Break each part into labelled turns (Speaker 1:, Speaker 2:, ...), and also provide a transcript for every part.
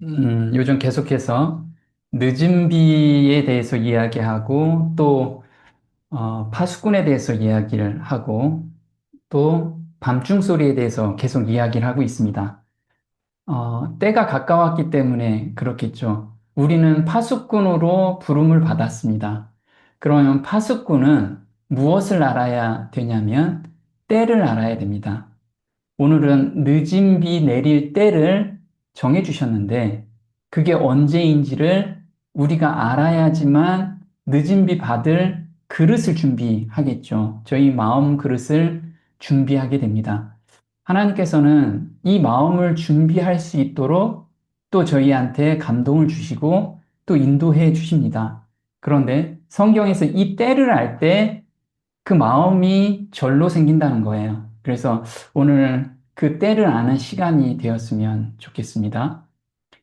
Speaker 1: 요즘 계속해서 늦은 비에 대해서 이야기하고 또 파수꾼에 대해서 이야기를 하고 또 밤중 소리에 대해서 계속 이야기를 하고 있습니다. 때가 가까웠기 때문에 그렇겠죠. 우리는 파수꾼으로 부름을 받았습니다. 그러면 파수꾼은 무엇을 알아야 되냐면 때를 알아야 됩니다. 오늘은 늦은 비 내릴 때를 정해 주셨는데 그게 언제인지를 우리가 알아야지만 늦은 비 받을 그릇을 준비하겠죠. 저희 마음 그릇을 준비하게 됩니다. 하나님께서는 이 마음을 준비할 수 있도록 또 저희한테 감동을 주시고 또 인도해 주십니다. 그런데 성경에서 이 때를 알 때 그 마음이 절로 생긴다는 거예요. 그래서 오늘 그 때를 아는 시간이 되었으면 좋겠습니다.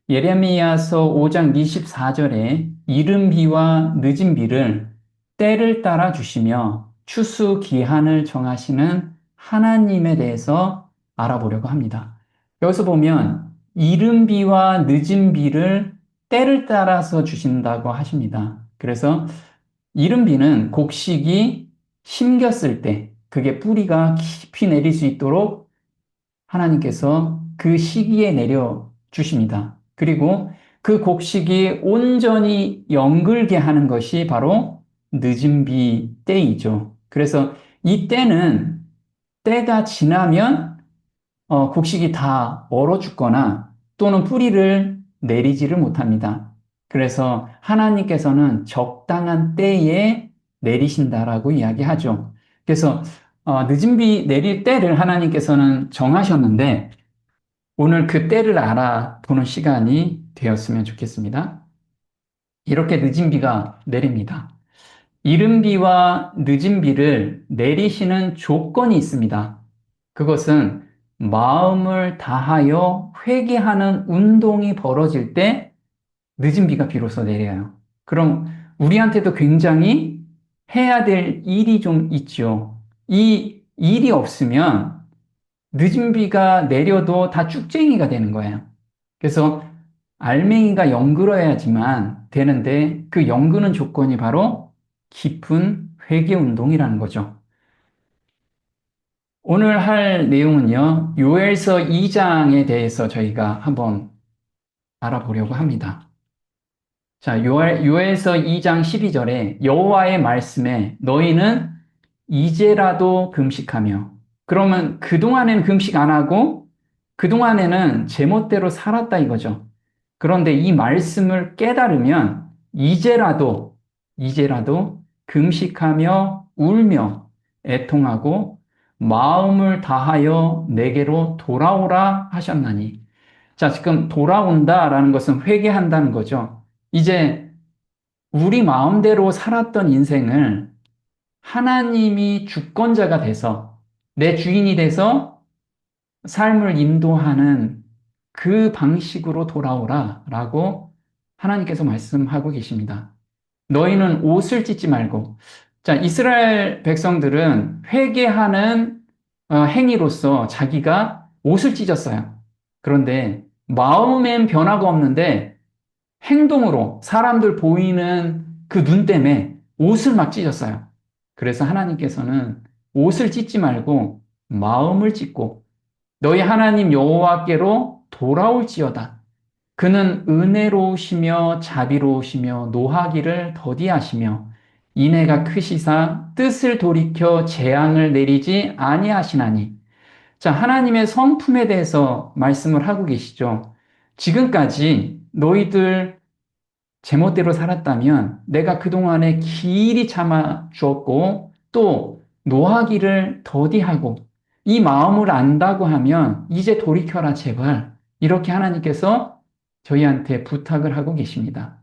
Speaker 1: 예레미야서 5장 24절에 이른 비와 늦은 비를 때를 따라 주시며 추수 기한을 정하시는 하나님에 대해서 알아보려고 합니다. 여기서 보면 이른 비와 늦은 비를 때를 따라서 주신다고 하십니다. 그래서 이른 비는 곡식이 심겼을 때 그게 뿌리가 깊이 내릴 수 있도록 하나님께서 그 시기에 내려 주십니다. 그리고 그 곡식이 온전히 연글게 하는 것이 바로 늦은 비 때이죠. 그래서 이 때는 때가 지나면 곡식이 다 얼어 죽거나 또는 뿌리를 내리지를 못합니다. 그래서 하나님께서는 적당한 때에 내리신다라고 이야기하죠. 그래서 늦은 비 내릴 때를 하나님께서는 정하셨는데 오늘 그 때를 알아보는 시간이 되었으면 좋겠습니다. 이렇게 늦은 비가 내립니다. 이른 비와 늦은 비를 내리시는 조건이 있습니다. 그것은 마음을 다하여 회개하는 운동이 벌어질 때 늦은 비가 비로소 내려요. 그럼 우리한테도 굉장히 해야 될 일이 좀 있죠. 이 일이 없으면 늦은 비가 내려도 다 쭉쟁이가 되는 거예요. 그래서 알맹이가 연그러야지만 되는데 그 연그는 조건이 바로 깊은 회개 운동이라는 거죠. 오늘 할 내용은요, 요엘서 2장에 대해서 저희가 한번 알아보려고 합니다. 자, 요엘서 2장 12절에 여호와의 말씀에 너희는 이제라도 금식하며 그러면 그동안에는 금식 안 하고 그동안에는 제멋대로 살았다 이거죠. 그런데 이 말씀을 깨달으면 이제라도 금식하며 울며 애통하고 마음을 다하여 내게로 돌아오라 하셨나니. 자, 지금 돌아온다라는 것은 회개한다는 거죠. 이제 우리 마음대로 살았던 인생을 하나님이 주권자가 돼서 내 주인이 돼서 삶을 인도하는 그 방식으로 돌아오라 라고 하나님께서 말씀하고 계십니다. 너희는 옷을 찢지 말고. 자, 이스라엘 백성들은 회개하는 행위로서 자기가 옷을 찢었어요. 그런데 마음엔 변화가 없는데 행동으로 사람들 보이는 그 눈 때문에 옷을 막 찢었어요. 그래서 하나님께서는 옷을 찢지 말고 마음을 찢고 너희 하나님 여호와께로 돌아올지어다. 그는 은혜로우시며 자비로우시며 노하기를 더디하시며 인애가 크시사 뜻을 돌이켜 재앙을 내리지 아니하시나니. 자, 하나님의 성품에 대해서 말씀을 하고 계시죠. 지금까지 너희들 제멋대로 살았다면 내가 그동안에 길이 참아 주었고 또 노하기를 더디하고 이 마음을 안다고 하면 이제 돌이켜라 제발 이렇게 하나님께서 저희한테 부탁을 하고 계십니다.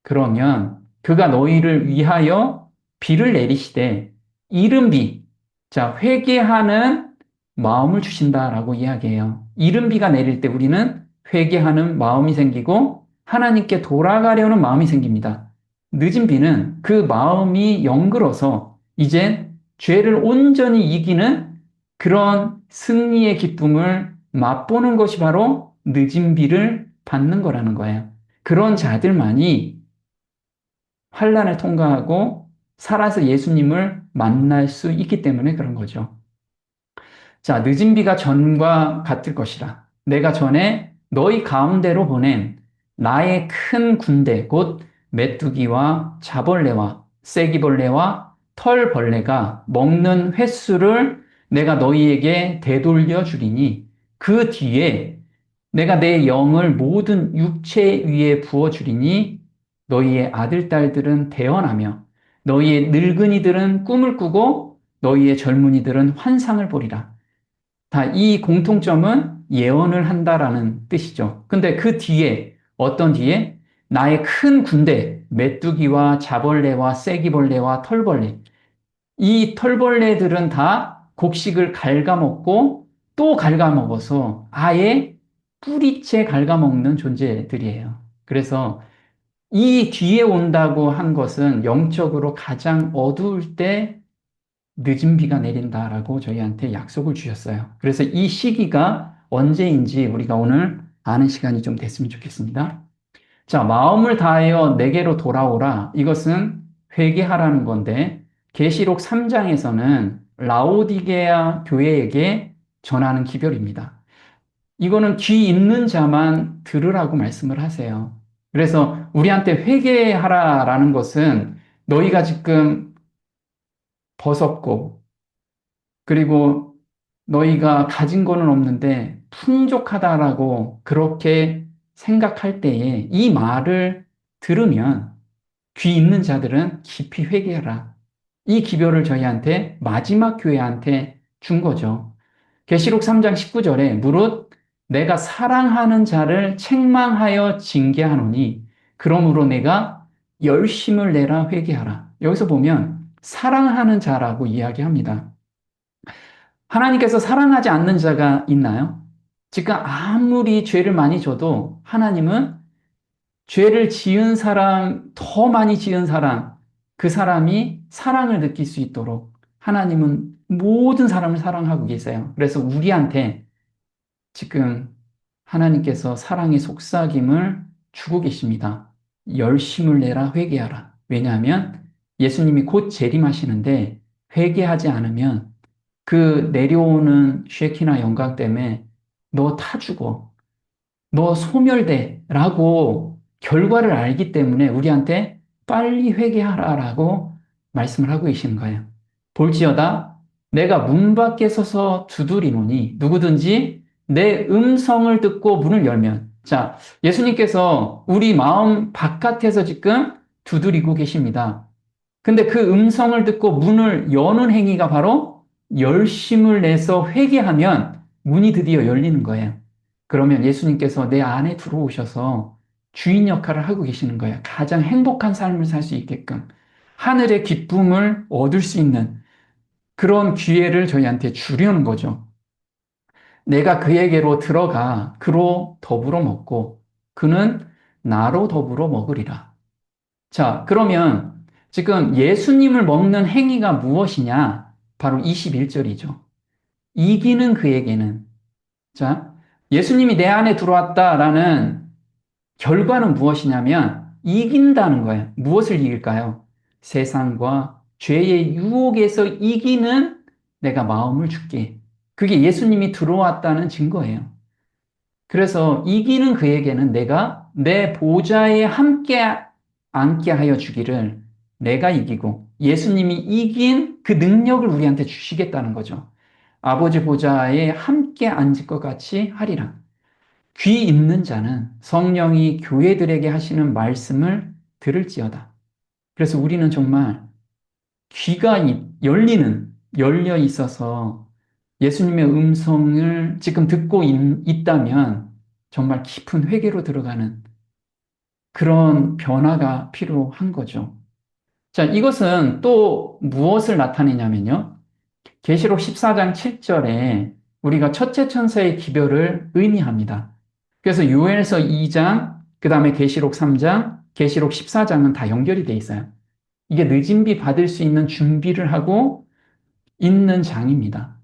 Speaker 1: 그러면 그가 너희를 위하여 비를 내리시되 이른 비, 자 회개하는 마음을 주신다라고 이야기해요. 이른 비가 내릴 때 우리는 회개하는 마음이 생기고 하나님께 돌아가려는 마음이 생깁니다. 늦은 비는 그 마음이 영글어서 이제 죄를 온전히 이기는 그런 승리의 기쁨을 맛보는 것이 바로 늦은 비를 받는 거라는 거예요. 그런 자들만이 환난을 통과하고 살아서 예수님을 만날 수 있기 때문에 그런 거죠. 자, 늦은 비가 전과 같을 것이라. 내가 전에 너희 가운데로 보낸 나의 큰 군대, 곧 메뚜기와 자벌레와 쐐기벌레와 털벌레가 먹는 횟수를 내가 너희에게 되돌려 주리니 그 뒤에 내가 내 영을 모든 육체 위에 부어 주리니 너희의 아들, 딸들은 대언하며 너희의 늙은이들은 꿈을 꾸고 너희의 젊은이들은 환상을 보리라. 다 이 공통점은 예언을 한다라는 뜻이죠. 근데 그 뒤에 어떤 뒤에 나의 큰 군대 메뚜기와 자벌레와 쐐기벌레와 털벌레 이 털벌레들은 다 곡식을 갉아먹고 또 갉아먹어서 아예 뿌리째 갉아먹는 존재들이에요. 그래서 이 뒤에 온다고 한 것은 영적으로 가장 어두울 때 늦은 비가 내린다라고 저희한테 약속을 주셨어요. 그래서 이 시기가 언제인지 우리가 오늘 아는 시간이 좀 됐으면 좋겠습니다. 자, 마음을 다하여 내게로 돌아오라. 이것은 회개하라는 건데, 계시록 3장에서는 라오디게아 교회에게 전하는 기별입니다. 이거는 귀 있는 자만 들으라고 말씀을 하세요. 그래서 우리한테 회개하라라는 것은 너희가 지금 버섰고, 그리고 너희가 가진 거는 없는데 풍족하다라고 그렇게 생각할 때에 이 말을 들으면 귀 있는 자들은 깊이 회개하라. 이 기별을 저희한테 마지막 교회한테 준 거죠. 계시록 3장 19절에 무릇 내가 사랑하는 자를 책망하여 징계하노니 그러므로 내가 열심을 내라 회개하라. 여기서 보면 사랑하는 자라고 이야기합니다. 하나님께서 사랑하지 않는 자가 있나요? 지금 아무리 죄를 많이 져도 하나님은 죄를 지은 사람, 더 많이 지은 사람, 그 사람이 사랑을 느낄 수 있도록 하나님은 모든 사람을 사랑하고 계세요. 그래서 우리한테 지금 하나님께서 사랑의 속삭임을 주고 계십니다. 열심을 내라 회개하라. 왜냐하면 예수님이 곧 재림하시는데 회개하지 않으면 그 내려오는 쉐키나 영광 때문에 너 타 죽어. 너 소멸돼. 라고 결과를 알기 때문에 우리한테 빨리 회개하라라고 말씀을 하고 계시는 거예요. 볼지어다 내가 문 밖에 서서 두드리노니 누구든지 내 음성을 듣고 문을 열면 자, 예수님께서 우리 마음 바깥에서 지금 두드리고 계십니다. 근데 그 음성을 듣고 문을 여는 행위가 바로 열심을 내서 회개하면 문이 드디어 열리는 거예요. 그러면 예수님께서 내 안에 들어오셔서 주인 역할을 하고 계시는 거예요. 가장 행복한 삶을 살 수 있게끔 하늘의 기쁨을 얻을 수 있는 그런 기회를 저희한테 주려는 거죠. 내가 그에게로 들어가 그로 더불어 먹고 그는 나로 더불어 먹으리라. 자, 그러면 지금 예수님을 먹는 행위가 무엇이냐? 바로 21절이죠. 이기는 그에게는. 자, 예수님이 내 안에 들어왔다라는 결과는 무엇이냐면 이긴다는 거예요. 무엇을 이길까요? 세상과 죄의 유혹에서 이기는 내가 마음을 줄게. 그게 예수님이 들어왔다는 증거예요. 그래서 이기는 그에게는 내가 내 보좌에 함께 앉게 하여 주기를 내가 이기고 예수님이 이긴 그 능력을 우리한테 주시겠다는 거죠. 아버지 보좌에 함께 앉을 것 같이 하리라. 귀 있는 자는 성령이 교회들에게 하시는 말씀을 들을지어다. 그래서 우리는 정말 귀가 열려 있어서 예수님의 음성을 지금 듣고 있다면 정말 깊은 회개로 들어가는 그런 변화가 필요한 거죠. 자, 이것은 또 무엇을 나타내냐면요. 계시록 14장 7절에 우리가 첫째 천사의 기별을 의미합니다. 그래서 요엘서 2장, 그 다음에 계시록 3장, 계시록 14장은 다 연결이 돼 있어요. 이게 늦은 비 받을 수 있는 준비를 하고 있는 장입니다.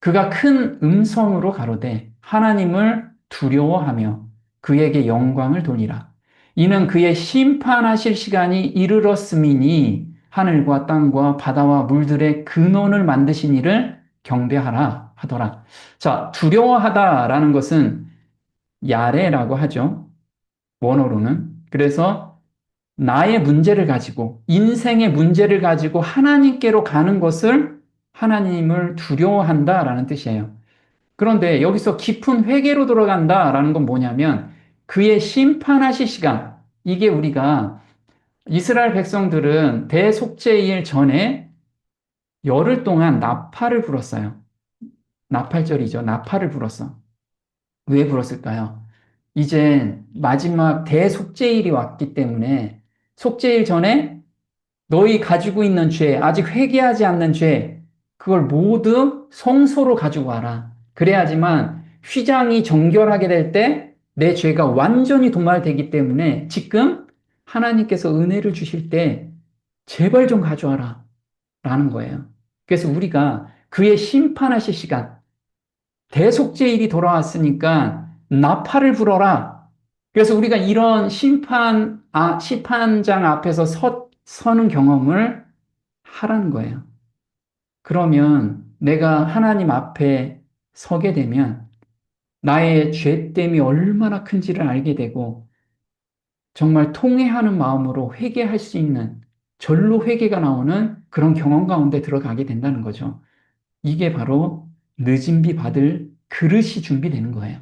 Speaker 1: 그가 큰 음성으로 가로되 하나님을 두려워하며 그에게 영광을 돌리라. 이는 그의 심판하실 시간이 이르렀음이니 하늘과 땅과 바다와 물들의 근원을 만드신 이를 경배하라 하더라. 자, 두려워하다라는 것은 야레라고 하죠. 원어로는. 그래서 나의 문제를 가지고, 인생의 문제를 가지고 하나님께로 가는 것을 하나님을 두려워한다라는 뜻이에요. 그런데 여기서 깊은 회개로 들어간다라는 건 뭐냐면 그의 심판하실 시간. 이게 우리가 이스라엘 백성들은 대속죄일 전에 열흘 동안 나팔을 불었어요. 나팔절이죠. 나팔을 불었어. 왜 불었을까요? 이제 마지막 대속죄일이 왔기 때문에 속죄일 전에 너희 가지고 있는 죄, 아직 회개하지 않는 죄, 그걸 모두 성소로 가지고 와라. 그래야지만 휘장이 정결하게 될 때 내 죄가 완전히 도말되기 때문에 지금 하나님께서 은혜를 주실 때 제발 좀 가져와라. 라는 거예요. 그래서 우리가 그의 심판하실 시간, 대속죄일이 돌아왔으니까 나팔을 불어라. 그래서 우리가 이런 심판장 앞에서 서는 경험을 하라는 거예요. 그러면 내가 하나님 앞에 서게 되면 나의 죄됨이 얼마나 큰지를 알게 되고 정말 통회하는 마음으로 회개할 수 있는 절로 회개가 나오는 그런 경험 가운데 들어가게 된다는 거죠. 이게 바로 늦은 비 받을 그릇이 준비되는 거예요.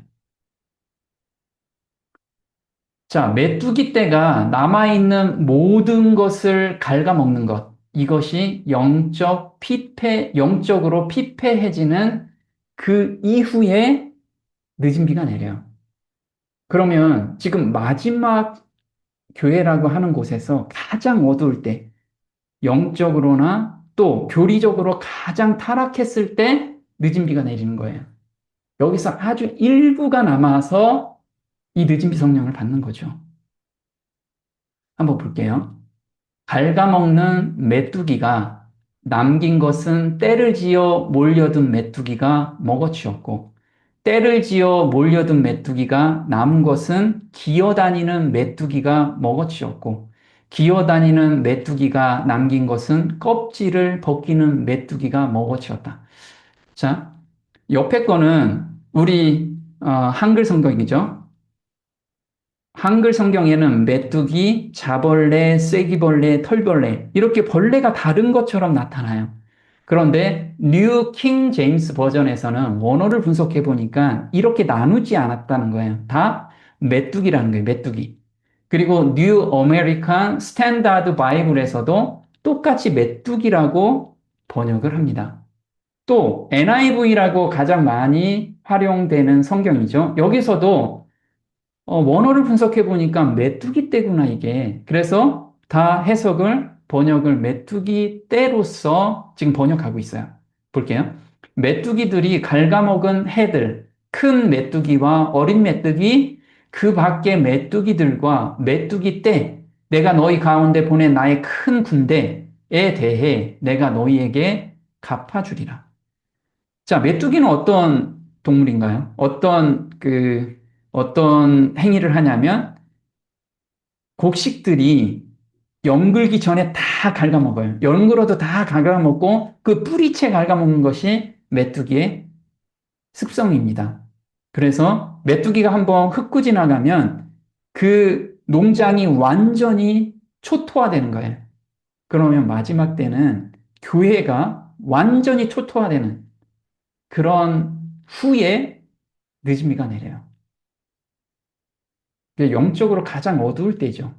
Speaker 1: 자, 메뚜기 떼가 남아있는 모든 것을 갉아먹는 것. 이것이 영적으로 피폐해지는 그 이후에 늦은 비가 내려요. 그러면 지금 마지막 교회라고 하는 곳에서 가장 어두울 때, 영적으로나 또 교리적으로 가장 타락했을 때 늦은 비가 내리는 거예요. 여기서 아주 일부가 남아서 이 늦은 비 성령을 받는 거죠. 한번 볼게요. 갉아먹는 메뚜기가 남긴 것은 때를 지어 몰려든 메뚜기가 먹어치웠고 때를 지어 몰려든 메뚜기가 남은 것은 기어다니는 메뚜기가 먹어치웠고 기어다니는 메뚜기가 남긴 것은 껍질을 벗기는 메뚜기가 먹어치웠다. 자, 옆에 거는 우리 한글 성경이죠. 한글 성경에는 메뚜기, 자벌레, 쐐기벌레, 털벌레 이렇게 벌레가 다른 것처럼 나타나요. 그런데 뉴 킹 제임스 버전에서는 원어를 분석해 보니까 이렇게 나누지 않았다는 거예요. 다 메뚜기라는 거예요. 메뚜기. 그리고 뉴 어메리칸 스탠다드 바이블에서도 똑같이 메뚜기라고 번역을 합니다. 또 NIV라고 가장 많이 활용되는 성경이죠. 여기서도 원어를 분석해 보니까 메뚜기 떼구나, 이게. 그래서 다 번역을 메뚜기 떼로서 지금 번역하고 있어요. 볼게요. 메뚜기들이 갉아먹은 해들, 큰 메뚜기와 어린 메뚜기, 그 밖의 메뚜기들과 메뚜기 떼, 내가 너희 가운데 보낸 나의 큰 군대에 대해 내가 너희에게 갚아주리라. 자, 메뚜기는 어떤 동물인가요? 어떤 행위를 하냐면, 곡식들이 연글기 전에 다 갉아먹어요. 연글어도 다 갉아먹고, 그 뿌리채 갉아먹는 것이 메뚜기의 습성입니다. 그래서 메뚜기가 한번 흙구 지나가면 그 농장이 완전히 초토화되는 거예요. 그러면 마지막 때는 교회가 완전히 초토화되는 그런 후에 늦은 비가 내려요. 영적으로 가장 어두울 때죠.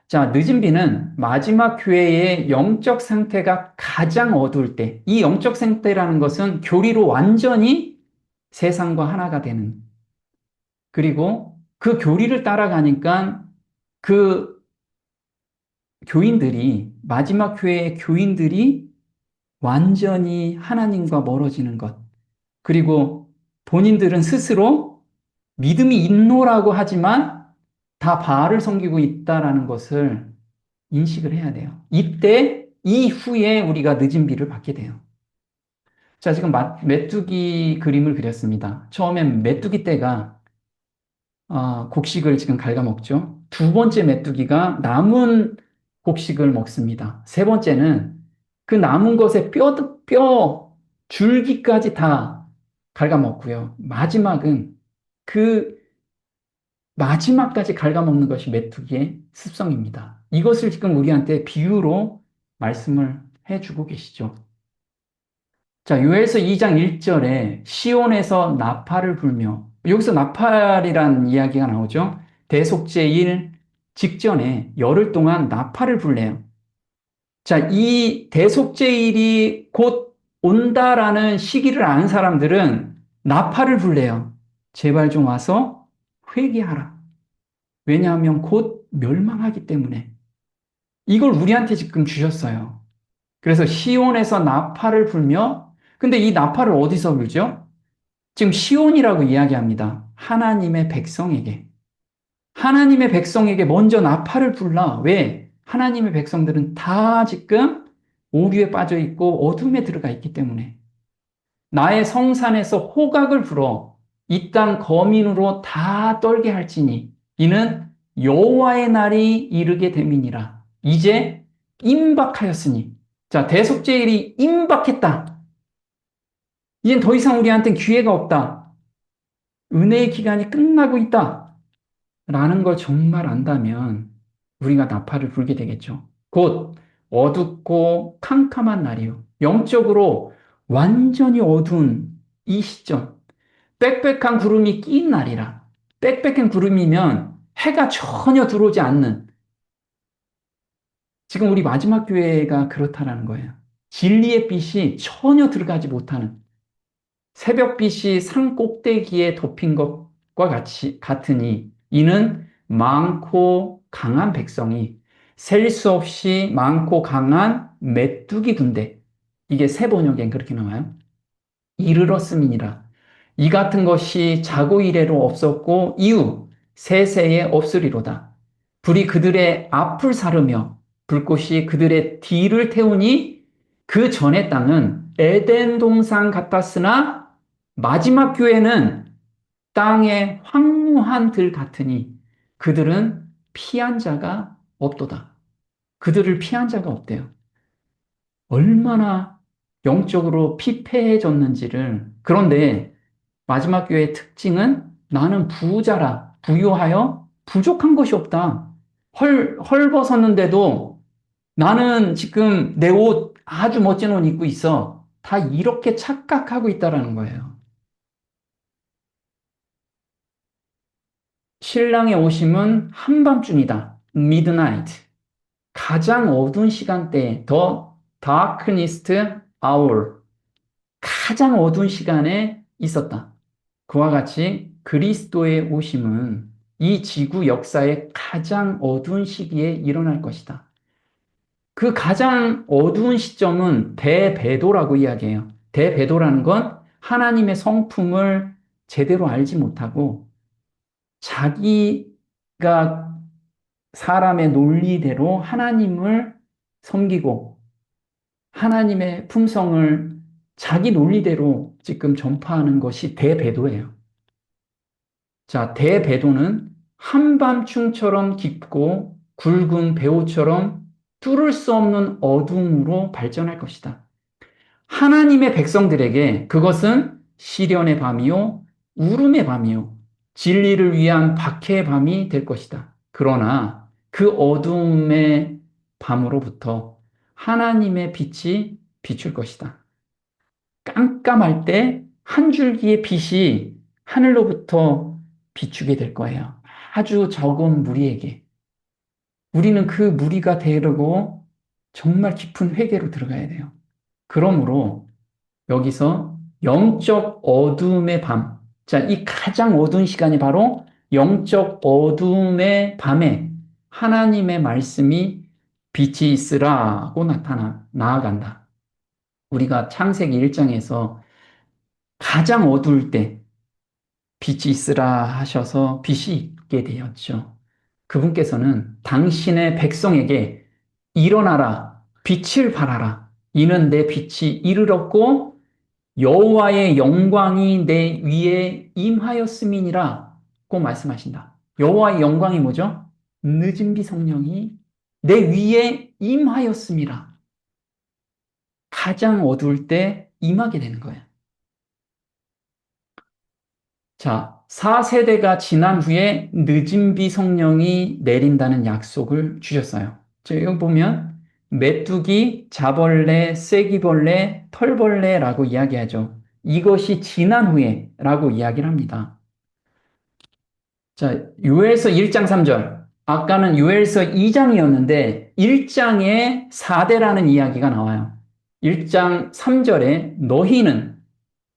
Speaker 1: 자, 늦은 비는 마지막 교회의 영적 상태가 가장 어두울 때, 이 영적 상태라는 것은 교리로 완전히 세상과 하나가 되는, 그리고 그 교리를 따라가니까 그 마지막 교회의 교인들이 완전히 하나님과 멀어지는 것, 그리고 본인들은 스스로 믿음이 있노라고 하지만 다 바알을 섬기고 있다라는 것을 인식을 해야 돼요. 이때 이후에 우리가 늦은 비를 받게 돼요. 자, 지금 메뚜기 그림을 그렸습니다. 처음엔 메뚜기 떼가 곡식을 지금 갉아먹죠. 두 번째 메뚜기가 남은 곡식을 먹습니다. 세 번째는 그 남은 것에 뼈, 줄기까지 다 갉아먹고요. 마지막은 그 마지막까지 갉아먹는 것이 메뚜기의 습성입니다. 이것을 지금 우리한테 비유로 말씀을 해주고 계시죠. 자, 요엘서 2장 1절에 시온에서 나팔을 불며, 여기서 나팔이란 이야기가 나오죠. 대속죄일 직전에 열흘 동안 나팔을 불래요. 자, 이 대속죄일이 곧 온다라는 시기를 아는 사람들은 나팔을 불래요. 제발 좀 와서 회개하라. 왜냐하면 곧 멸망하기 때문에. 이걸 우리한테 지금 주셨어요. 그래서 시온에서 나팔을 불며, 근데 이 나팔을 어디서 불죠? 지금 시온이라고 이야기합니다. 하나님의 백성에게. 하나님의 백성에게 먼저 나팔을 불라. 왜? 하나님의 백성들은 다 지금 오류에 빠져 있고 어둠에 들어가 있기 때문에. 나의 성산에서 호각을 불어 이 땅 거민으로 다 떨게 할지니 이는 여호와의 날이 이르게 됨이니라. 이제 임박하였으니. 자, 대속죄일이 임박했다. 이젠 더 이상 우리한테는 기회가 없다. 은혜의 기간이 끝나고 있다. 라는 걸 정말 안다면 우리가 나팔을 불게 되겠죠. 곧 어둡고 캄캄한 날이요. 영적으로 완전히 어두운 이 시점. 빽빽한 구름이 낀 날이라. 빽빽한 구름이면 해가 전혀 들어오지 않는. 지금 우리 마지막 교회가 그렇다라는 거예요. 진리의 빛이 전혀 들어가지 못하는. 새벽빛이 산 꼭대기에 덮인 것과 같으니 이는 많고 강한 백성이 셀 수 없이 많고 강한 메뚜기 군대. 이게 새 번역엔 그렇게 나와요. 이르렀음이니라. 이 같은 것이 자고 이래로 없었고 이후 세세에 없으리로다. 불이 그들의 앞을 사르며 불꽃이 그들의 뒤를 태우니 그 전의 땅은 에덴 동산 같았으나 마지막 교회는 땅의 황무한 들 같으니 그들은 피한 자가 없도다. 그들을 피한 자가 없대요. 얼마나 영적으로 피폐해졌는지를. 그런데 마지막 교회의 특징은 나는 부자라, 부유하여 부족한 것이 없다. 헐벗었는데도 나는 지금 내 옷, 아주 멋진 옷 입고 있어. 다 이렇게 착각하고 있다라는 거예요. 신랑의 오심은 한밤중이다. midnight. 가장 어두운 시간대, the darkest hour. 가장 어두운 시간에 있었다. 그와 같이 그리스도의 오심은 이 지구 역사의 가장 어두운 시기에 일어날 것이다. 그 가장 어두운 시점은 대배도라고 이야기해요. 대배도라는 건 하나님의 성품을 제대로 알지 못하고 자기가 사람의 논리대로 하나님을 섬기고 하나님의 품성을 자기 논리대로 지금 전파하는 것이 대배도예요. 자, 대배도는 한밤중처럼 깊고 굵은 배옷처럼 뚫을 수 없는 어둠으로 발전할 것이다. 하나님의 백성들에게 그것은 시련의 밤이요, 울음의 밤이요, 진리를 위한 박해의 밤이 될 것이다. 그러나 그 어둠의 밤으로부터 하나님의 빛이 비출 것이다. 깜깜할 때 한 줄기의 빛이 하늘로부터 비추게 될 거예요. 아주 적은 무리에게. 우리는 그 무리가 되려고 정말 깊은 회개로 들어가야 돼요. 그러므로 여기서 영적 어둠의 밤. 자, 이 가장 어두운 시간이 바로 영적 어둠의 밤에 하나님의 말씀이 빛이 있으라고 나아간다. 우리가 창세기 1장에서 가장 어두울 때 빛이 있으라 하셔서 빛이 있게 되었죠. 그분께서는 당신의 백성에게 일어나라, 빛을 발하라. 이는 내 빛이 이르렀고 여호와의 영광이 내 위에 임하였음이니라. 말씀하신다. 여호와의 영광이 뭐죠? 늦은 비 성령이 내 위에 임하였습니다. 가장 어두울 때 임하게 되는 거예요. 자, 4세대가 지난 후에 늦은 비 성령이 내린다는 약속을 주셨어요. 자, 여기 보면 메뚜기, 자벌레, 쐐기벌레, 털벌레라고 이야기하죠. 이것이 지난 후에 라고 이야기를 합니다. 자, 요엘서 1장 3절. 아까는 요엘서 2장이었는데 1장에 4대라는 이야기가 나와요. 1장 3절에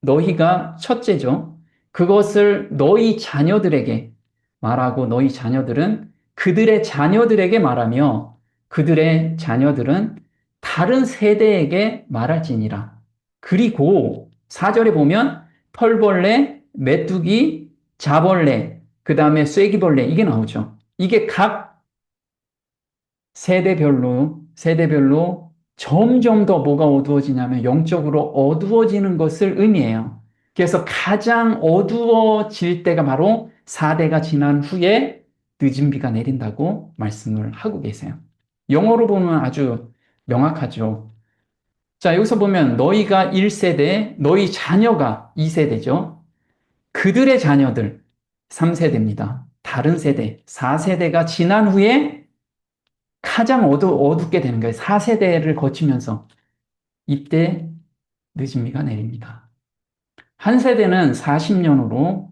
Speaker 1: 너희가 첫째죠. 그것을 너희 자녀들에게 말하고 너희 자녀들은 그들의 자녀들에게 말하며 그들의 자녀들은 다른 세대에게 말할지니라. 그리고 4절에 보면 털벌레, 메뚜기, 자벌레, 그 다음에 쐐기벌레 이게 나오죠. 이게 각 세대별로 점점 더 뭐가 어두워지냐면 영적으로 어두워지는 것을 의미해요. 그래서 가장 어두워질 때가 바로 4대가 지난 후에 늦은 비가 내린다고 말씀을 하고 계세요. 영어로 보면 아주 명확하죠. 자, 여기서 보면 너희가 1세대, 너희 자녀가 2세대죠. 그들의 자녀들 3세대입니다. 다른 세대, 4세대가 지난 후에 가장 어둡게 되는 거예요. 4세대를 거치면서 이때 늦은 비가 내립니다. 한 세대는 40년으로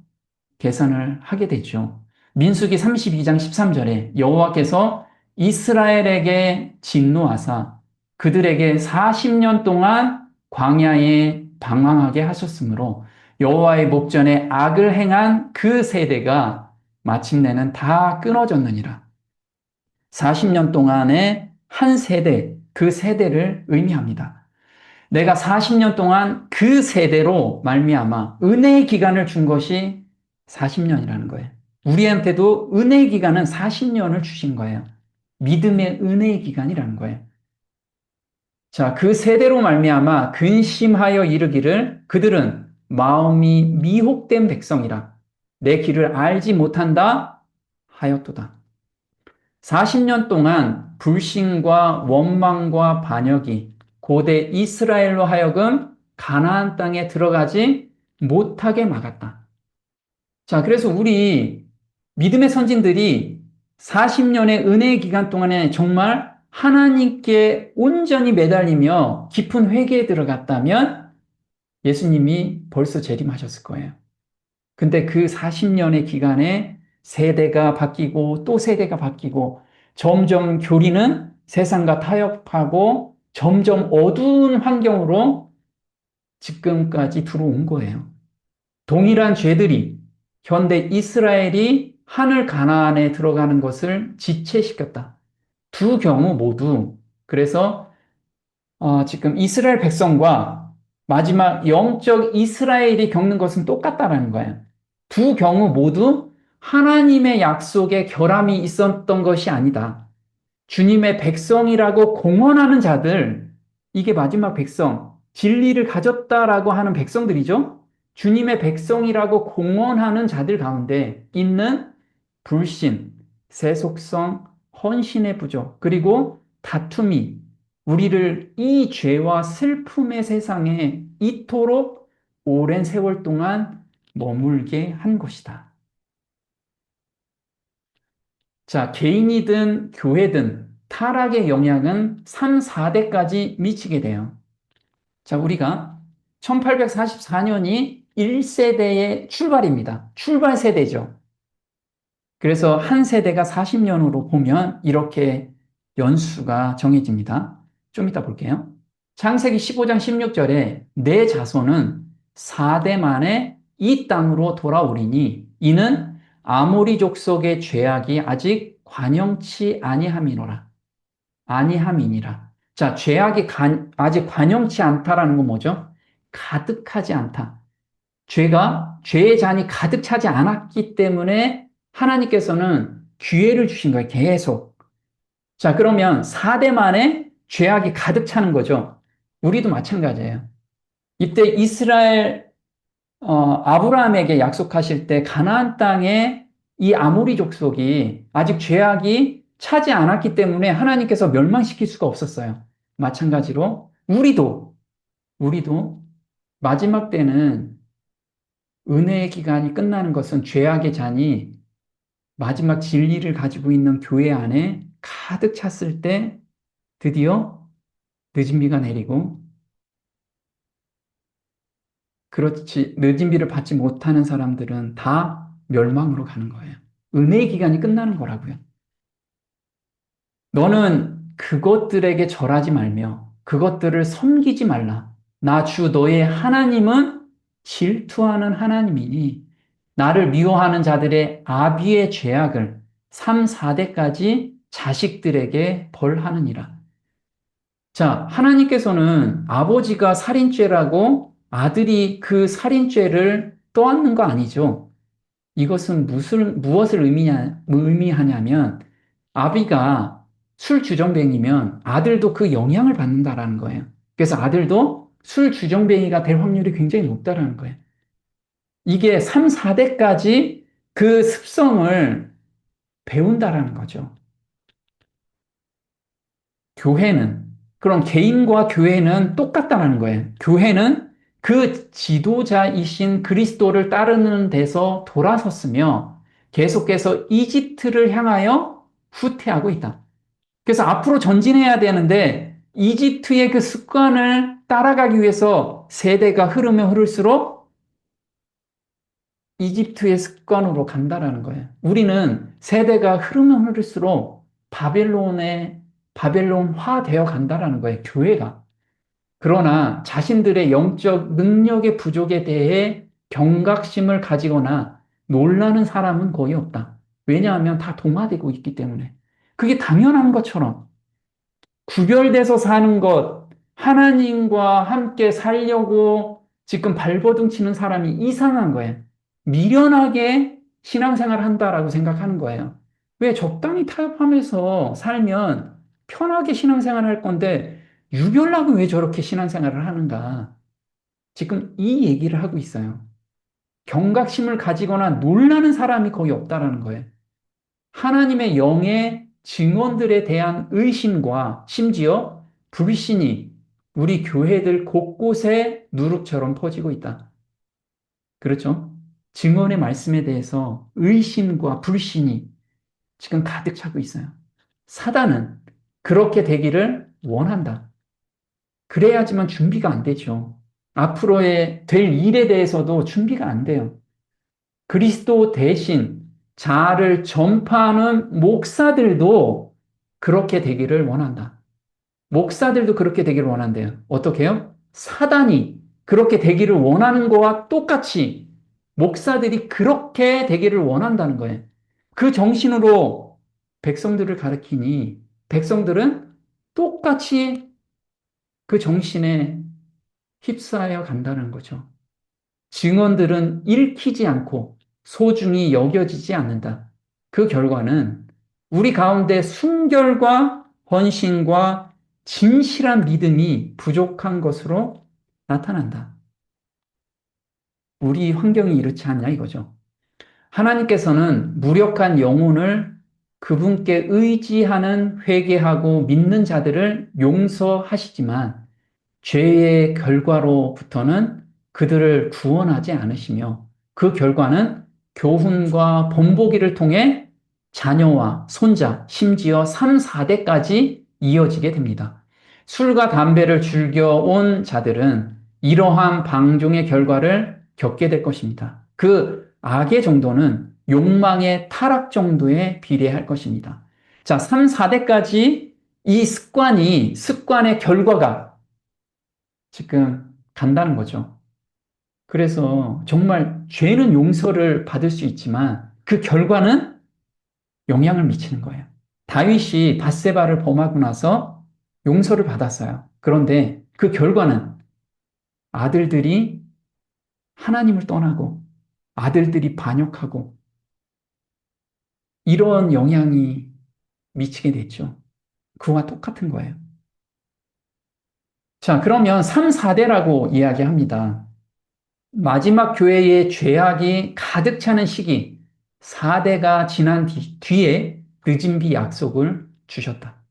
Speaker 1: 계산을 하게 되죠. 민수기 32장 13절에 여호와께서 이스라엘에게 진노하사 그들에게 40년 동안 광야에 방황하게 하셨으므로 여호와의 목전에 악을 행한 그 세대가 마침내는 다 끊어졌느니라. 40년 동안의 한 세대, 그 세대를 의미합니다. 내가 40년 동안 그 세대로 말미암아 은혜의 기간을 준 것이 40년이라는 거예요. 우리한테도 은혜의 기간은 40년을 주신 거예요. 믿음의 은혜의 기간이라는 거예요. 자, 그 세대로 말미암아 근심하여 이르기를 그들은 마음이 미혹된 백성이라 내 길을 알지 못한다 하였도다. 40년 동안 불신과 원망과 반역이 고대 이스라엘로 하여금 가나안 땅에 들어가지 못하게 막았다. 자, 그래서 우리 믿음의 선진들이 40년의 은혜의 기간 동안에 정말 하나님께 온전히 매달리며 깊은 회개에 들어갔다면 예수님이 벌써 재림하셨을 거예요. 근데 그 40년의 기간에 세대가 바뀌고 또 세대가 바뀌고 점점 교리는 세상과 타협하고 점점 어두운 환경으로 지금까지 들어온 거예요. 동일한 죄들이 현대 이스라엘이 하늘 가나안에 들어가는 것을 지체시켰다. 두 경우 모두 그래서 지금 이스라엘 백성과 마지막 영적 이스라엘이 겪는 것은 똑같다라는 거예요. 두 경우 모두 하나님의 약속에 결함이 있었던 것이 아니다. 주님의 백성이라고 공언하는 자들, 이게 마지막 백성, 진리를 가졌다라고 하는 백성들이죠. 주님의 백성이라고 공언하는 자들 가운데 있는 불신, 세속성, 헌신의 부족, 그리고 다툼이 우리를 이 죄와 슬픔의 세상에 이토록 오랜 세월 동안 머물게 한 것이다. 자, 개인이든 교회든 타락의 영향은 3, 4대까지 미치게 돼요. 자, 우리가 1844년이 1세대의 출발입니다. 출발 세대죠. 그래서 한 세대가 40년으로 보면 이렇게 연수가 정해집니다. 좀 이따 볼게요. 창세기 15장 16절에 내 자손은 4대 만에 이 땅으로 돌아오리니 이는 아모리 족속의 죄악이 아직 관영치 아니함이니라. 자, 죄악이 아직 관영치 않다라는 건 뭐죠? 가득하지 않다. 죄의 잔이 가득 차지 않았기 때문에 하나님께서는 기회를 주신 거예요. 계속. 자, 그러면 4대 만에 죄악이 가득 차는 거죠. 우리도 마찬가지예요. 이때 이스라엘 아브라함에게 약속하실 때 가나안 땅에 이 아모리 족속이 아직 죄악이 차지 않았기 때문에 하나님께서 멸망시킬 수가 없었어요. 마찬가지로 우리도 마지막 때는 은혜의 기간이 끝나는 것은 죄악의 잔이 마지막 진리를 가지고 있는 교회 안에 가득 찼을 때 드디어 늦은 비가 내리고, 그렇지, 늦은 비를 받지 못하는 사람들은 다 멸망으로 가는 거예요. 은혜의 기간이 끝나는 거라고요. 너는 그것들에게 절하지 말며 그것들을 섬기지 말라. 나 주 너의 하나님은 질투하는 하나님이니 나를 미워하는 자들의 아비의 죄악을 3, 4대까지 자식들에게 벌하느니라. 자, 하나님께서는 아버지가 살인죄라고 아들이 그 살인죄를 떠안는 거 아니죠. 이것은 무엇을 의미하냐면, 아비가 술 주정뱅이면 아들도 그 영향을 받는다라는 거예요. 그래서 아들도 술 주정뱅이가 될 확률이 굉장히 높다라는 거예요. 이게 3, 4대까지 그 습성을 배운다라는 거죠. 교회는, 그럼 개인과 교회는 똑같다라는 거예요. 교회는 그 지도자이신 그리스도를 따르는 데서 돌아섰으며 계속해서 이집트를 향하여 후퇴하고 있다. 그래서 앞으로 전진해야 되는데 이집트의 그 습관을 따라가기 위해서 세대가 흐르면 흐를수록 이집트의 습관으로 간다라는 거예요. 우리는 세대가 흐르면 흐를수록 바벨론화 되어 간다라는 거예요. 교회가. 그러나 자신들의 영적 능력의 부족에 대해 경각심을 가지거나 놀라는 사람은 거의 없다. 왜냐하면 다 동화되고 있기 때문에. 그게 당연한 것처럼 구별돼서 사는 것, 하나님과 함께 살려고 지금 발버둥 치는 사람이 이상한 거예요. 미련하게 신앙생활 한다라고 생각하는 거예요. 왜 적당히 타협하면서 살면 편하게 신앙생활 할 건데 유별나게 왜 저렇게 신앙생활을 하는가? 지금 이 얘기를 하고 있어요. 경각심을 가지거나 놀라는 사람이 거의 없다라는 거예요. 하나님의 영의 증언들에 대한 의심과 심지어 불신이 우리 교회들 곳곳에 누룩처럼 퍼지고 있다. 그렇죠? 증언의 말씀에 대해서 의심과 불신이 지금 가득 차고 있어요. 사단은 그렇게 되기를 원한다. 그래야지만 준비가 안 되죠. 앞으로의 될 일에 대해서도 준비가 안 돼요. 그리스도 대신 자아를 전파하는 목사들도 그렇게 되기를 원한다. 목사들도 그렇게 되기를 원한대요. 어떻게 해요? 사단이 그렇게 되기를 원하는 거와 똑같이 목사들이 그렇게 되기를 원한다는 거예요. 그 정신으로 백성들을 가르치니 백성들은 똑같이 그 정신에 휩싸여 간다는 거죠. 증언들은 읽히지 않고 소중히 여겨지지 않는다. 그 결과는 우리 가운데 순결과 헌신과 진실한 믿음이 부족한 것으로 나타난다. 우리 환경이 이렇지 않냐 이거죠. 하나님께서는 무력한 영혼을 그분께 의지하는 회개하고 믿는 자들을 용서하시지만 죄의 결과로부터는 그들을 구원하지 않으시며 그 결과는 교훈과 본보기를 통해 자녀와 손자, 심지어 3, 4대까지 이어지게 됩니다. 술과 담배를 즐겨온 자들은 이러한 방종의 결과를 겪게 될 것입니다. 그 악의 정도는 욕망의 타락 정도에 비례할 것입니다. 자, 3, 4대까지 이 습관의 결과가 지금 간다는 거죠. 그래서 정말 죄는 용서를 받을 수 있지만 그 결과는 영향을 미치는 거예요. 다윗이 밧세바를 범하고 나서 용서를 받았어요. 그런데 그 결과는 아들들이 하나님을 떠나고 아들들이 반역하고 이런 영향이 미치게 됐죠. 그와 똑같은 거예요. 자, 그러면 3, 4대라고 이야기합니다. 마지막 교회의 죄악이 가득 차는 시기, 4대가 지난 뒤에 늦은 비 약속을 주셨다.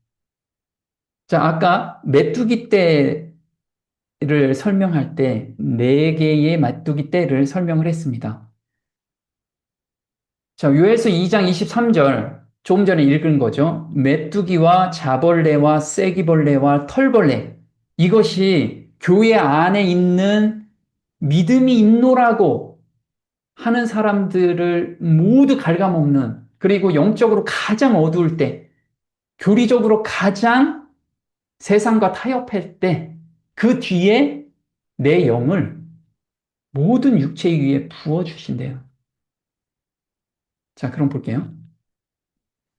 Speaker 1: 자, 아까 메뚜기 떼를 설명할 때 네 개의 메뚜기 떼를 설명을 했습니다. 자, 요엘서 2장 23절 조금 전에 읽은 거죠. 메뚜기와 자벌레와 쐐기벌레와 털벌레 이것이 교회 안에 있는 믿음이 있노라고 하는 사람들을 모두 갉아먹는 그리고 영적으로 가장 어두울 때 교리적으로 가장 세상과 타협할 때 그 뒤에 내 영을 모든 육체 위에 부어주신대요. 자, 그럼 볼게요.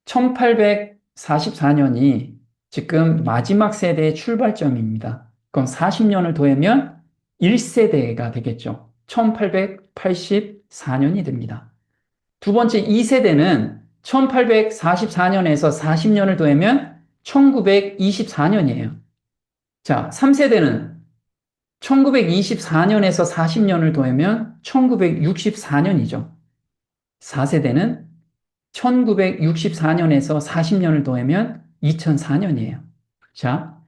Speaker 1: 1844년이 지금 마지막 세대의 출발점입니다. 그럼 40년을 더하면 1세대가 되겠죠. 1884년이 됩니다. 두 번째 2세대는 1844년에서 40년을 더하면 1924년이에요. 자, 3세대는 1924년에서 40년을 더하면 1964년이죠. 4세대는 1964년에서 40년을 더하면 2004년이에요. 자,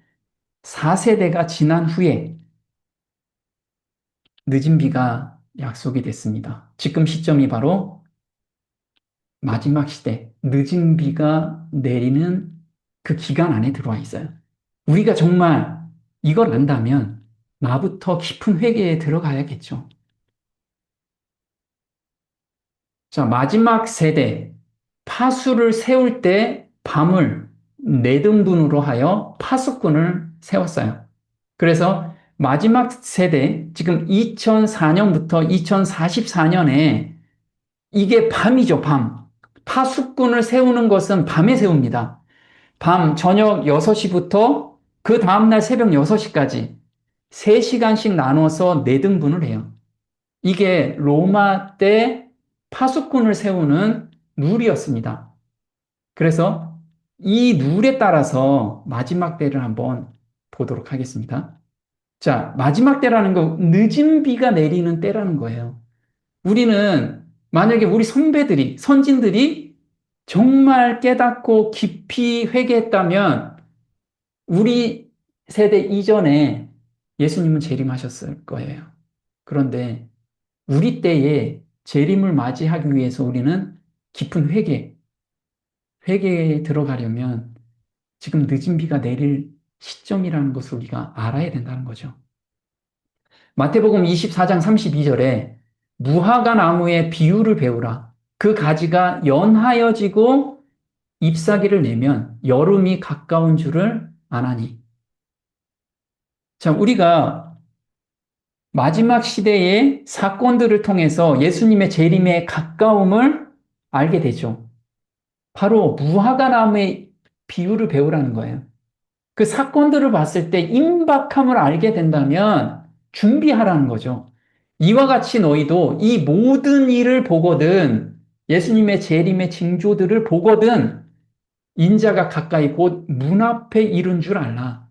Speaker 1: 4세대가 지난 후에 늦은 비가 약속이 됐습니다. 지금 시점이 바로 마지막 시대, 늦은 비가 내리는 그 기간 안에 들어와 있어요. 우리가 정말 이걸 안다면 나부터 깊은 회개에 들어가야겠죠. 자, 마지막 세대, 파수를 세울 때 밤을 내등분으로 하여 파수꾼을 세웠어요. 그래서 마지막 세대, 지금 2004년부터 2044년에 이게 밤이죠, 밤. 파수꾼을 세우는 것은 밤에 세웁니다. 밤, 저녁 6시부터 그 다음날 새벽 6시까지 3시간씩 나눠서 내등분을 해요. 이게 로마 때 파수꾼을 세우는 룰이었습니다. 그래서 이 룰에 따라서 마지막 때를 한번 보도록 하겠습니다. 자, 마지막 때라는 거 늦은 비가 내리는 때라는 거예요. 우리는 만약에 우리 선배들이, 선진들이 정말 깨닫고 깊이 회개했다면 우리 세대 이전에 예수님은 재림하셨을 거예요. 그런데 우리 때에 재림을 맞이하기 위해서 우리는 깊은 회개에 들어가려면 지금 늦은 비가 내릴 시점이라는 것을 우리가 알아야 된다는 거죠. 마태복음 24장 32절에 무화과 나무의 비유를 배우라. 그 가지가 연하여지고 잎사귀를 내면 여름이 가까운 줄을 아나니. 자, 우리가 마지막 시대의 사건들을 통해서 예수님의 재림의 가까움을 알게 되죠. 바로 무화과 나무의 비유를 배우라는 거예요. 그 사건들을 봤을 때 임박함을 알게 된다면 준비하라는 거죠. 이와 같이 너희도 이 모든 일을 보거든 예수님의 재림의 징조들을 보거든 인자가 가까이 곧 문 앞에 이른 줄 알라.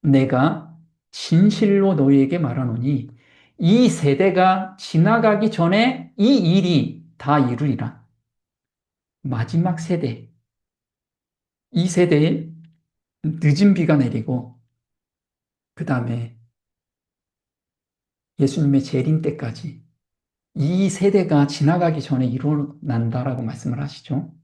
Speaker 1: 내가 진실로 너희에게 말하노니 이 세대가 지나가기 전에 이 일이 다 이루리라. 마지막 세대, 이 세대에 늦은 비가 내리고 그 다음에 예수님의 재림 때까지 이 세대가 지나가기 전에 일어난다라고 말씀을 하시죠.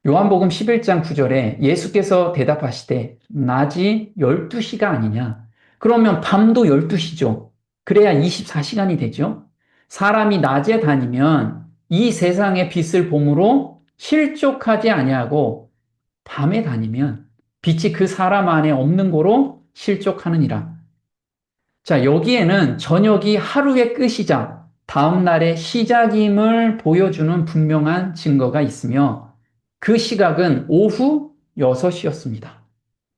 Speaker 1: 요한복음 11장 9절에 예수께서 대답하시되 낮이 12시가 아니냐? 그러면 밤도 12시죠. 그래야 24시간이 되죠. 사람이 낮에 다니면 이 세상의 빛을 봄으로 실족하지 아니하고 밤에 다니면 빛이 그 사람 안에 없는 거로 실족하느니라. 자, 여기에는 저녁이 하루의 끝이자 다음 날의 시작임을 보여주는 분명한 증거가 있으며 그 시각은 오후 6시였습니다.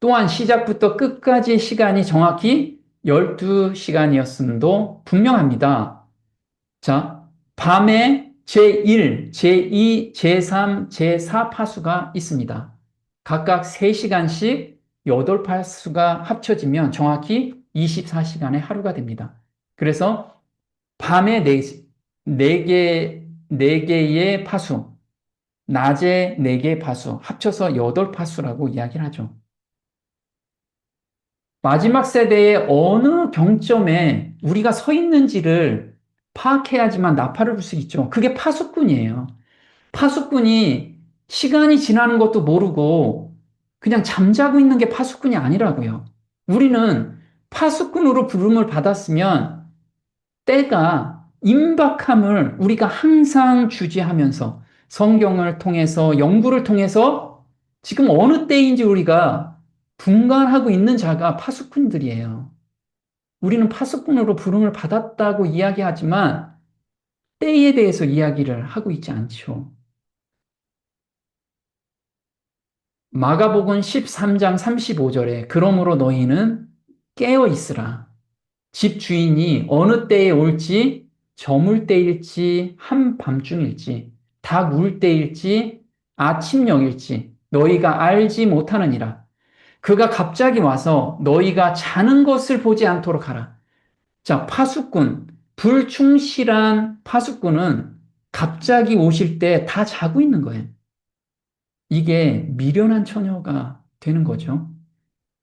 Speaker 1: 또한 시작부터 끝까지의 시간이 정확히 12시간이었음도 분명합니다. 자, 밤에 제1, 제2, 제3, 제4 파수가 있습니다. 각각 3시간씩 8파수가 합쳐지면 정확히 24시간의 하루가 됩니다. 그래서 밤에 4개 4개의 파수, 낮에 4개의 파수, 합쳐서 8파수라고 이야기를 하죠. 마지막 세대의 어느 경점에 우리가 서 있는지를 파악해야지만 나팔을 불 수 있죠. 그게 파수꾼이에요. 파수꾼이 시간이 지나는 것도 모르고 그냥 잠자고 있는 게 파수꾼이 아니라고요. 우리는 파수꾼으로 부름을 받았으면 때가 임박함을 우리가 항상 주지하면서 성경을 통해서 연구를 통해서 지금 어느 때인지 우리가 분간하고 있는 자가 파수꾼들이에요. 우리는 파수꾼으로 부름을 받았다고 이야기하지만 때에 대해서 이야기를 하고 있지 않죠. 마가복음 13장 35절에 그러므로 너희는 깨어 있으라. 집 주인이 어느 때에 올지 저물 때일지 한밤중일지 닭 울 때일지 아침녘일지 너희가 알지 못하느니라. 그가 갑자기 와서 너희가 자는 것을 보지 않도록 하라. 자, 파수꾼, 불충실한 파수꾼은 갑자기 오실 때 다 자고 있는 거예요. 이게 미련한 처녀가 되는 거죠.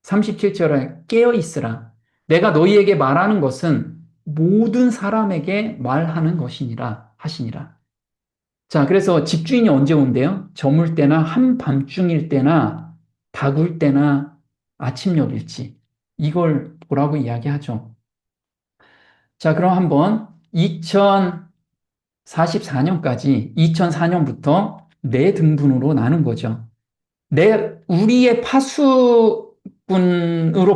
Speaker 1: 37절에 깨어 있으라. 내가 너희에게 말하는 것은 모든 사람에게 말하는 것이니라 하시니라. 자, 그래서 집주인이 언제 온대요? 저물 때나 한밤중일 때나 다굴 때나 아침녘일지. 이걸 보라고 이야기하죠. 자, 그럼 한번 2044년까지 2004년부터 네 등분으로 나눈 거죠. 우리의 파수꾼으로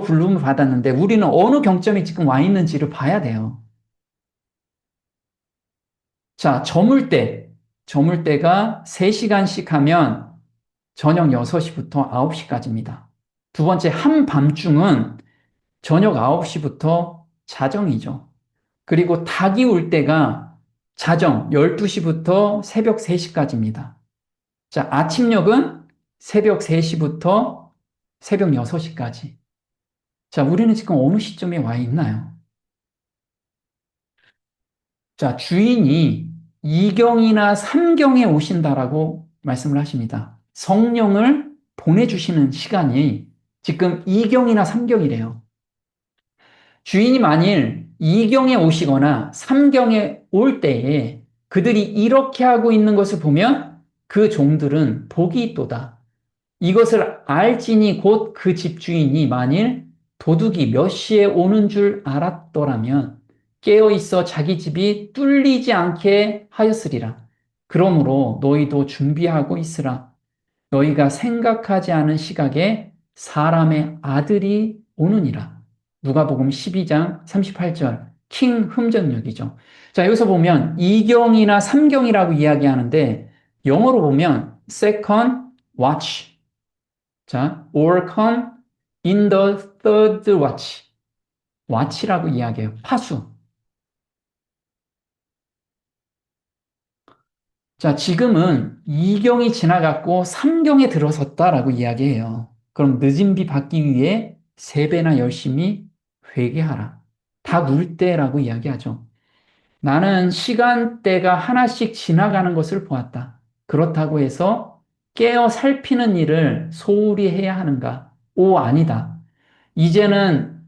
Speaker 1: 부름을 받았는데 우리는 어느 경점에 지금 와 있는지를 봐야 돼요. 자, 저물 때가 3시간씩 하면 저녁 6시부터 9시까지입니다. 두 번째, 한밤중은 저녁 9시부터 자정이죠. 그리고 닭이 울 때가 자정 12시부터 새벽 3시까지입니다. 자, 아침녘은 새벽 3시부터 새벽 6시까지. 자, 우리는 지금 어느 시점에 와 있나요? 자, 주인이 2경이나 3경에 오신다라고 말씀을 하십니다. 성령을 보내주시는 시간이 지금 2경이나 3경이래요. 주인이 만일 2경에 오시거나 3경에 올 때에 그들이 이렇게 하고 있는 것을 보면 그 종들은 복이 있도다. 이것을 알지니 곧 그 집주인이 만일 도둑이 몇 시에 오는 줄 알았더라면 깨어 있어 자기 집이 뚫리지 않게 하였으리라. 그러므로 너희도 준비하고 있으라. 너희가 생각하지 않은 시각에 사람의 아들이 오느니라. 누가복음 12장 38절 킹 흠정역이죠. 자, 여기서 보면 2경이나 3경이라고 이야기하는데 영어로 보면 second watch. 자, or come in the third watch. watch라고 이야기해요. 파수. 자, 지금은 2경이 지나갔고 3경에 들어섰다라고 이야기해요. 그럼 늦은 비 받기 위해 3배나 열심히 회개하라. 다 물 때라고 이야기하죠. 나는 시간대가 하나씩 지나가는 것을 보았다. 그렇다고 해서 깨어 살피는 일을 소홀히 해야 하는가? 오, 아니다. 이제는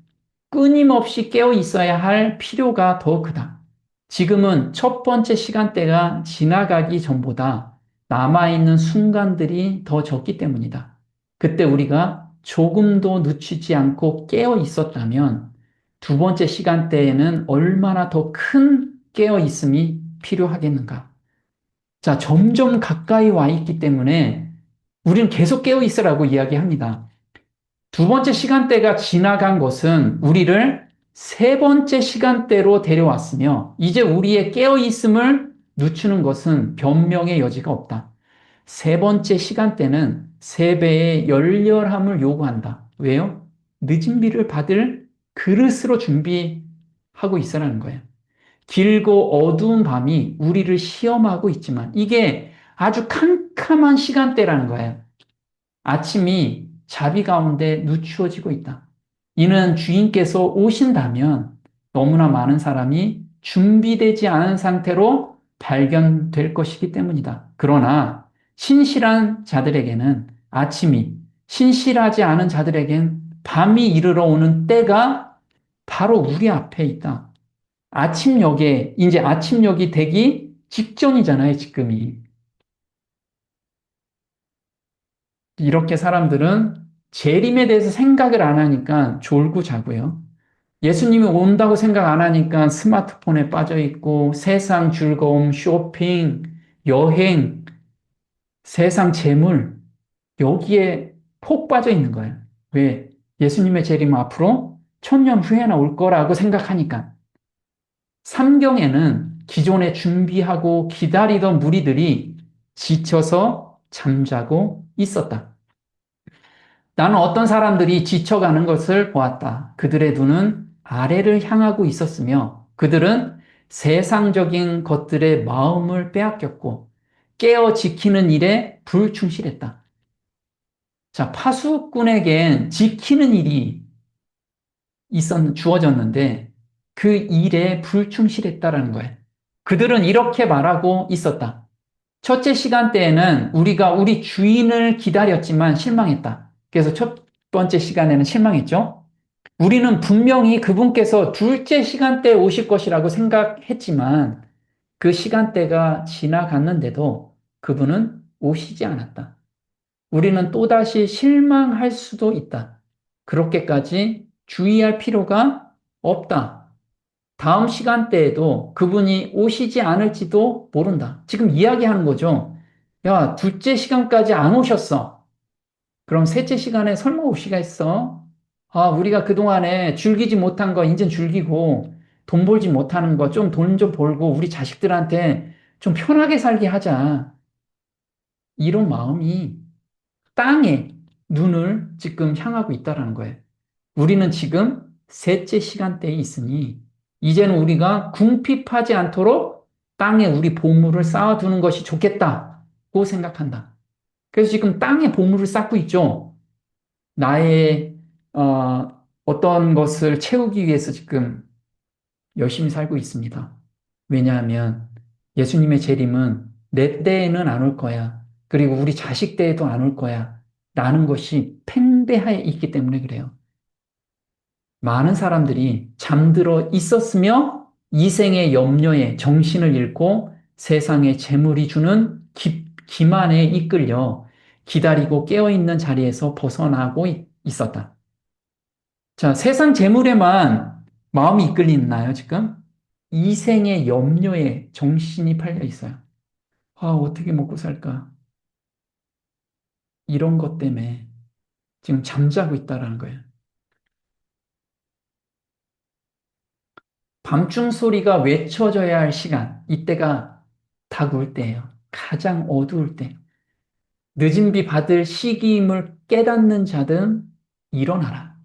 Speaker 1: 끊임없이 깨어 있어야 할 필요가 더 크다. 지금은 첫 번째 시간대가 지나가기 전보다 남아있는 순간들이 더 적기 때문이다. 그때 우리가 조금도 늦추지 않고 깨어 있었다면 두 번째 시간대에는 얼마나 더 큰 깨어 있음이 필요하겠는가. 자, 점점 가까이 와 있기 때문에 우리는 계속 깨어 있으라고 이야기합니다. 두 번째 시간대가 지나간 것은 우리를 세 번째 시간대로 데려왔으며 이제 우리의 깨어있음을 늦추는 것은 변명의 여지가 없다. 세 번째 시간대는 세 배의 열렬함을 요구한다. 왜요? 늦은 비를 받을 그릇으로 준비하고 있으라는 거예요. 길고 어두운 밤이 우리를 시험하고 있지만 이게 아주 캄캄한 시간대라는 거예요. 아침이 자비 가운데 누추어지고 있다. 이는 주인께서 오신다면 너무나 많은 사람이 준비되지 않은 상태로 발견될 것이기 때문이다. 그러나 신실한 자들에게는 아침이, 신실하지 않은 자들에겐 밤이 이르러 오는 때가 바로 우리 앞에 있다. 아침녘에, 이제 아침녘이 되기 직전이잖아요, 지금이. 이렇게 사람들은 재림에 대해서 생각을 안 하니까 졸고 자고요. 예수님이 온다고 생각 안 하니까 스마트폰에 빠져 있고 세상 즐거움, 쇼핑, 여행, 세상 재물, 여기에 폭 빠져 있는 거예요. 왜? 예수님의 재림 앞으로 천년 후에나 올 거라고 생각하니까. 삼경에는 기존에 준비하고 기다리던 무리들이 지쳐서 잠자고 있었다. 나는 어떤 사람들이 지쳐가는 것을 보았다. 그들의 눈은 아래를 향하고 있었으며 그들은 세상적인 것들의 마음을 빼앗겼고 깨어 지키는 일에 불충실했다. 자, 파수꾼에겐 지키는 일이 주어졌는데 그 일에 불충실했다라는 거예요. 그들은 이렇게 말하고 있었다. 첫째 시간대에는 우리가 우리 주인을 기다렸지만 실망했다. 그래서 첫 번째 시간에는 실망했죠. 우리는 분명히 그분께서 둘째 시간대에 오실 것이라고 생각했지만 그 시간대가 지나갔는데도 그분은 오시지 않았다. 우리는 또다시 실망할 수도 있다. 그렇게까지 주의할 필요가 없다. 다음 시간대에도 그분이 오시지 않을지도 모른다. 지금 이야기하는 거죠. 야, 둘째 시간까지 안 오셨어. 그럼 셋째 시간에 설마 오시겠어? 아, 우리가 그동안에 즐기지 못한 거 이젠 즐기고 돈 벌지 못하는 거 좀 돈 좀 벌고 우리 자식들한테 좀 편하게 살게 하자. 이런 마음이 땅에 눈을 지금 향하고 있다라는 거예요. 우리는 지금 셋째 시간대에 있으니 이제는 우리가 궁핍하지 않도록 땅에 우리 보물을 쌓아두는 것이 좋겠다고 생각한다. 그래서 지금 땅에 보물을 쌓고 있죠. 나의 어떤 것을 채우기 위해서 지금 열심히 살고 있습니다. 왜냐하면 예수님의 재림은 내 때에는 안 올 거야. 그리고 우리 자식 때에도 안 올 거야. 라는 것이 팽배해 있기 때문에 그래요. 많은 사람들이 잠들어 있었으며 이생의 염려에 정신을 잃고 세상의 재물이 주는 기만에 이끌려 기다리고 깨어있는 자리에서 벗어나고 있었다. 자, 세상 재물에만 마음이 이끌리나요, 지금? 이생의 염려에 정신이 팔려 있어요. 아, 어떻게 먹고 살까? 이런 것 때문에 지금 잠자고 있다라는 거예요. 밤중 소리가 외쳐져야 할 시간, 이때가 다가올 때예요. 가장 어두울 때. 늦은 비 받을 시기임을 깨닫는 자든 일어나라.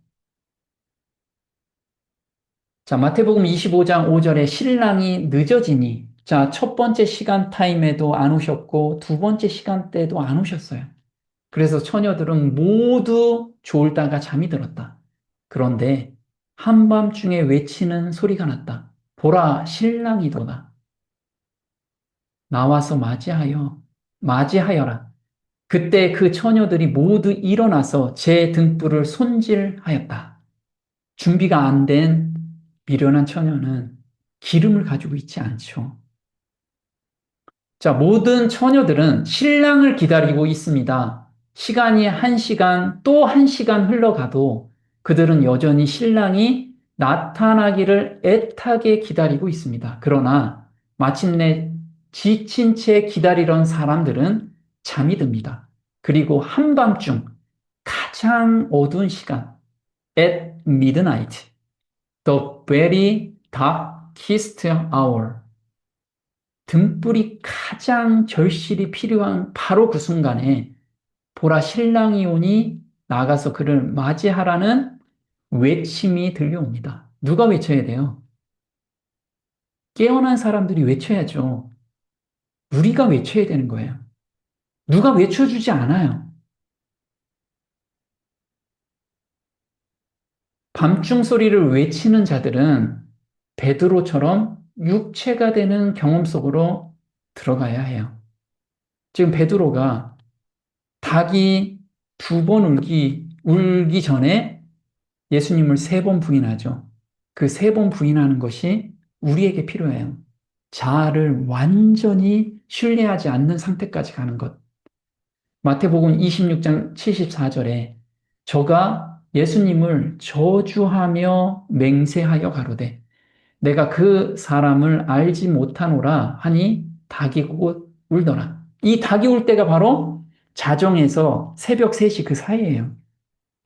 Speaker 1: 자, 마태복음 25장 5절에 신랑이 늦어지니, 자, 첫 번째 시간 타임에도 안 오셨고, 두 번째 시간대에도 안 오셨어요. 그래서 처녀들은 모두 졸다가 잠이 들었다. 그런데 한밤중에 외치는 소리가 났다. 보라, 신랑이도다. 나와서 맞이하여라. 그때 그 처녀들이 모두 일어나서 제 등불을 손질하였다. 준비가 안 된 미련한 처녀는 기름을 가지고 있지 않죠. 자, 모든 처녀들은 신랑을 기다리고 있습니다. 시간이 1시간, 또 1시간 흘러가도 그들은 여전히 신랑이 나타나기를 애타게 기다리고 있습니다. 그러나 마침내 지친 채 기다리던 사람들은 잠이 듭니다. 그리고 한밤중 가장 어두운 시간, at midnight, the very darkest hour. 등불이 가장 절실히 필요한 바로 그 순간에 보라 신랑이 오니 나가서 그를 맞이하라는 외침이 들려옵니다. 누가 외쳐야 돼요? 깨어난 사람들이 외쳐야죠. 우리가 외쳐야 되는 거예요. 누가 외쳐주지 않아요. 밤중 소리를 외치는 자들은 베드로처럼 육체가 되는 경험 속으로 들어가야 해요. 지금 베드로가 닭이 2번 울기 전에 예수님을 3번 부인하죠. 그 3번 부인하는 것이 우리에게 필요해요. 자아를 완전히 신뢰하지 않는 상태까지 가는 것. 마태복음 26장 74절에 저가 예수님을 저주하며 맹세하여 가로되 내가 그 사람을 알지 못하노라 하니 닭이 곧 울더라. 이 닭이 울 때가 바로 자정에서 새벽 3시 그 사이예요.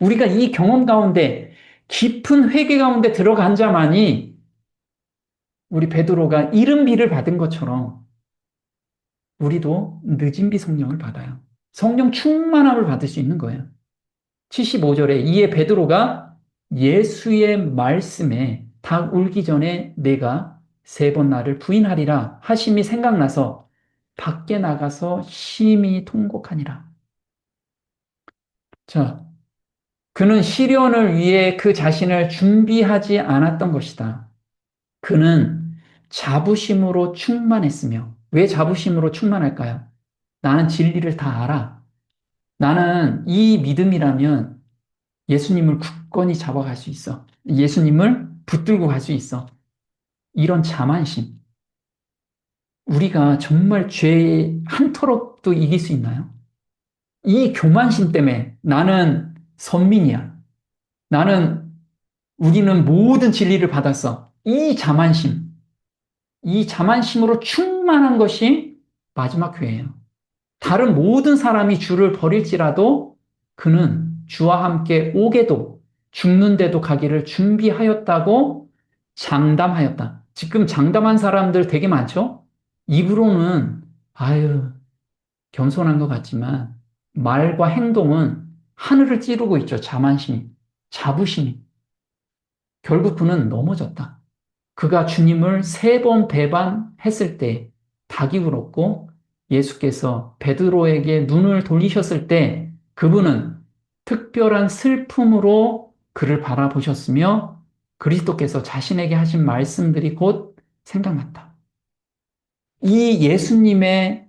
Speaker 1: 우리가 이 경험 가운데 깊은 회개 가운데 들어간 자만이 우리 베드로가 이른 비를 받은 것처럼 우리도 늦은 비 성령을 받아요. 성령 충만함을 받을 수 있는 거예요. 75절에 이에 베드로가 예수의 말씀에 닭 울기 전에 내가 3번 나를 부인하리라 하심이 생각나서 밖에 나가서 심히 통곡하니라. 자, 그는 시련을 위해 그 자신을 준비하지 않았던 것이다. 그는 자부심으로 충만했으며, 왜 자부심으로 충만할까요? 나는 진리를 다 알아. 나는 이 믿음이라면 예수님을 굳건히 잡아갈 수 있어. 예수님을 붙들고 갈 수 있어. 이런 자만심. 우리가 정말 죄 한 톨업도 이길 수 있나요? 이 교만심 때문에 나는 선민이야. 나는 우리는 모든 진리를 받았어. 이 자만심으로 충만한 것이 마지막 교회예요. 다른 모든 사람이 주를 버릴지라도 그는 주와 함께 오게도 죽는데도 가기를 준비하였다고 장담하였다. 지금 장담한 사람들 되게 많죠? 입으로는 아유 겸손한 것 같지만 말과 행동은 하늘을 찌르고 있죠. 자만심이, 자부심이. 결국 그는 넘어졌다. 그가 주님을 3번 배반했을 때 닭이 울었고 예수께서 베드로에게 눈을 돌리셨을 때 그분은 특별한 슬픔으로 그를 바라보셨으며 그리스도께서 자신에게 하신 말씀들이 곧 생각났다. 이 예수님의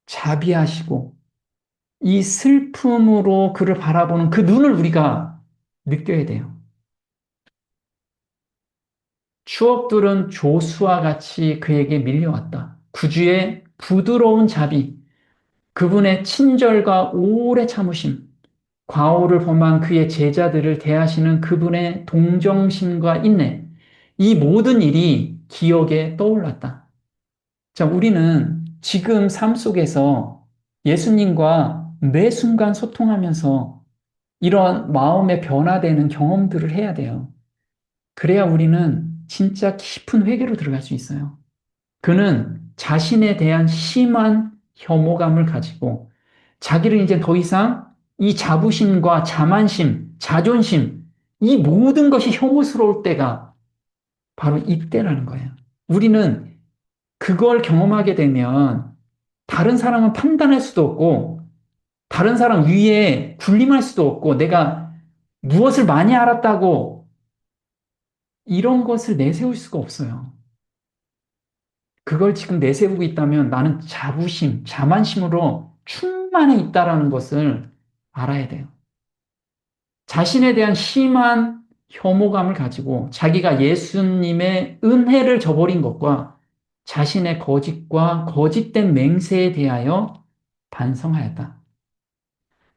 Speaker 1: 자비하시고 이 슬픔으로 그를 바라보는 그 눈을 우리가 느껴야 돼요. 추억들은 조수와 같이 그에게 밀려왔다. 구주의 부드러운 자비, 그분의 친절과 오래 참으심, 과오를 범한 그의 제자들을 대하시는 그분의 동정심과 인내, 이 모든 일이 기억에 떠올랐다. 자, 우리는 지금 삶 속에서 예수님과 매 순간 소통하면서 이런 마음의 변화되는 경험들을 해야 돼요. 그래야 우리는 진짜 깊은 회개로 들어갈 수 있어요. 그는 자신에 대한 심한 혐오감을 가지고 자기를 이제 더 이상 이 자부심과 자만심, 자존심, 이 모든 것이 혐오스러울 때가 바로 이때라는 거예요. 우리는 그걸 경험하게 되면 다른 사람은 판단할 수도 없고 다른 사람 위에 군림할 수도 없고 내가 무엇을 많이 알았다고 이런 것을 내세울 수가 없어요. 그걸 지금 내세우고 있다면 나는 자부심, 자만심으로 충만해 있다라는 것을 알아야 돼요. 자신에 대한 심한 혐오감을 가지고 자기가 예수님의 은혜를 저버린 것과 자신의 거짓과 거짓된 맹세에 대하여 반성하였다.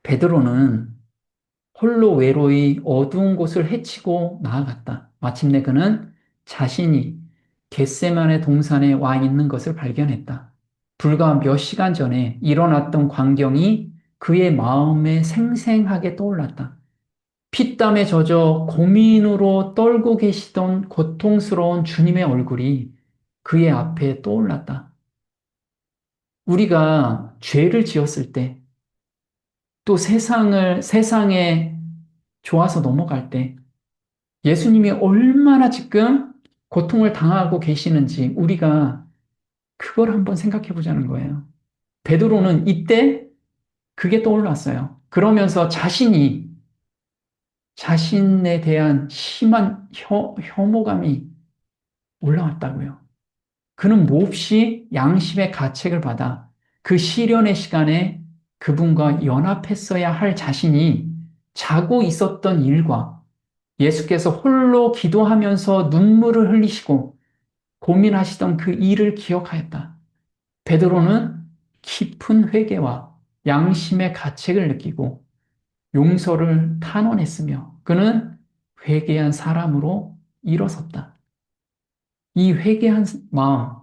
Speaker 1: 베드로는 홀로 외로이 어두운 곳을 헤치고 나아갔다. 마침내 그는 자신이 겟세마네 동산에 와 있는 것을 발견했다. 불과 몇 시간 전에 일어났던 광경이 그의 마음에 생생하게 떠올랐다. 피땀에 젖어 고민으로 떨고 계시던 고통스러운 주님의 얼굴이 그의 앞에 떠올랐다. 우리가 죄를 지었을 때, 또 세상에 좋아서 넘어갈 때, 예수님이 얼마나 지금 고통을 당하고 계시는지 우리가 그걸 한번 생각해 보자는 거예요. 베드로는 이때 그게 떠올랐어요. 그러면서 자신에 대한 심한 혐오감이 올라왔다고요. 그는 몹시 양심의 가책을 받아 그 시련의 시간에 그분과 연합했어야 할 자신이 자고 있었던 일과 예수께서 홀로 기도하면서 눈물을 흘리시고 고민하시던 그 일을 기억하였다. 베드로는 깊은 회개와 양심의 가책을 느끼고 용서를 탄원했으며 그는 회개한 사람으로 일어섰다. 이 회개한 마음,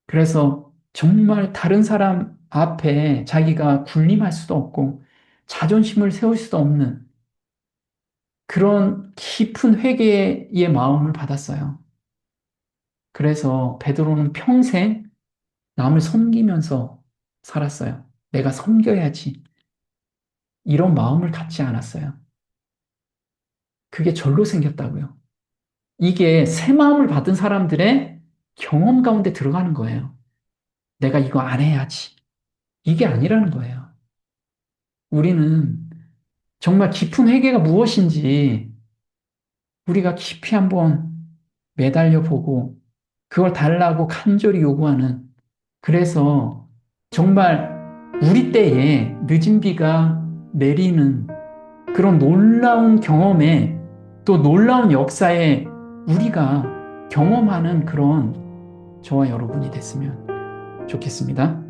Speaker 1: 그래서 정말 다른 사람 앞에 자기가 군림할 수도 없고 자존심을 세울 수도 없는 그런 깊은 회개의 마음을 받았어요. 그래서 베드로는 평생 남을 섬기면서 살았어요. 내가 섬겨야지. 이런 마음을 갖지 않았어요. 그게 절로 생겼다고요. 이게 새 마음을 받은 사람들의 경험 가운데 들어가는 거예요. 내가 이거 안 해야지. 이게 아니라는 거예요. 우리는 정말 깊은 회개가 무엇인지 우리가 깊이 한번 매달려 보고 그걸 달라고 간절히 요구하는 그래서 정말 우리 때에 늦은 비가 내리는 그런 놀라운 경험에 또 놀라운 역사에 우리가 경험하는 그런 저와 여러분이 됐으면 좋겠습니다.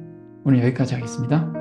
Speaker 1: 오늘 여기까지 하겠습니다.